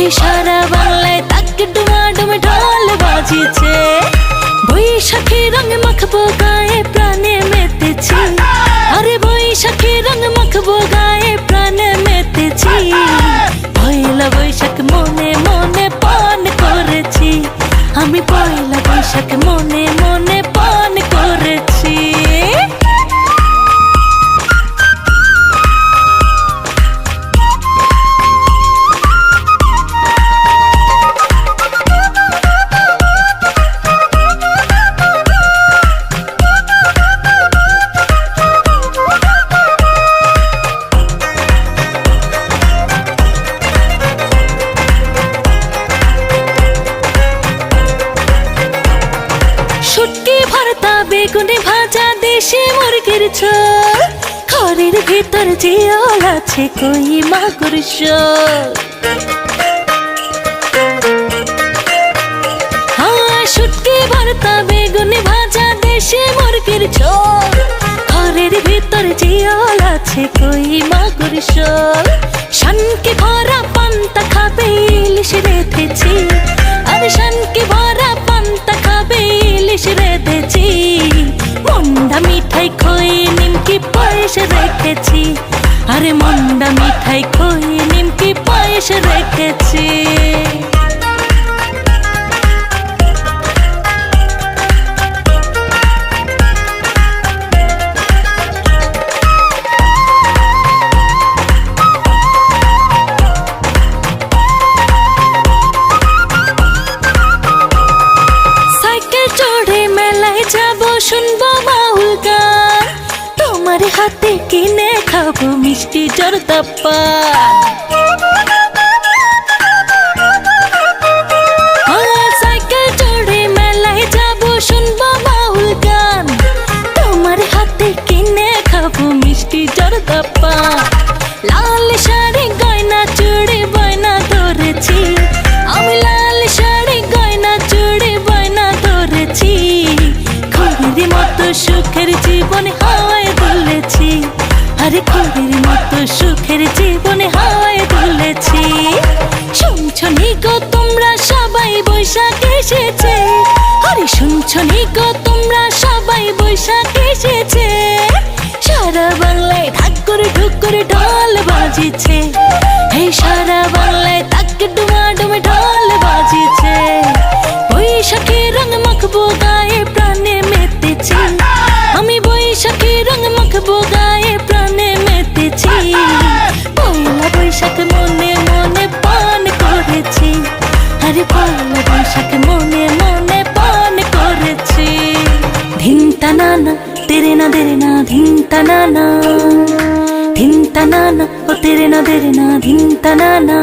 এই সারা বাংলায় তাক ডুমাডুমে ঢোল বাজিছে। বৈশাখী রঙ মাখবো গায়ে প্রাণে মেতেছি, আরে বৈশাখী রঙ মাখবো গায়ে প্রাণে মেতেছি। পয়লা বৈশাখ মনে মনে পান করেছি, আমি পয়লা বৈশাখ মনে মনে পান করেছি। শুটকি ভর্তা বেগুনে ভাজা দেশি মুরগির ঝোল, ঘরের ভিতর জিয়াল আছে কই মাগুর শোল। শুটকি ভর্তা বেগুনে ভাজা দেশি মুরগির ঝোল, ঘরের ভিতর জিয়াল আছে কই মাগুর শোল। শানকে ভরা পান্তা খাবে ইলিশ রেঁধেছি, আরে শানকে ভরা পান্তা খাবে ইলিশ রেঁধেছি। মন্ডা মিঠাই খই নিমকি পায়েস রেখেছি, আরে মন্ডা মিঠাই খই নিমকি পায়েস রেখেছি। যাবো শুনবো বাউল গান, তোমার হাতে কিনে খাবো মিষ্টি জর্দা পান। সাইকেল চড়ে মেলায় যাবো শুনবো বাউল গান, তোমার হাতে কিনে খাবো মিষ্টি জর্দা পান। লাল শাড়ি গয়না চুড়ি বয়না ধরেছি, আমি লাল শাড়ি গয়না চুড়ি বয়না ধরেছি। খড়ির মতো সুখের জীবন হাওয়ায় দুলেছি, আরে খড়ির মতো সুখের জীবন হাওয়ায় দুলেছি। শুনছো নি গো তোমরা সবাই বৈশাখ এসেছে, আরে শুনছো নি গো তোমরা সবাই বৈশাখ এসেছে। সারা বাংলায় ঢাক করে ঢুক করে ঢোল বাজিছে, এই সারা বাংলায় তাক ডুমাডুমে ঢোল বাজিছে। বৈশাখী রঙ মাখবো গায়ে প্রাণে মেতেছি, আমি বৈশাখী রঙ মাখবো গায়ে প্রাণে মেতেছি। পয়লা বৈশাখ মনে মনে পান করেছি, আরে পয়লা বৈশাখ মনে মনে পান করেছি। ধিনতা নানা তেরে না দেরে না ধিনতা নানা, ধিনতা নানা ও তেরে না দেরে না ধিনতা নানা।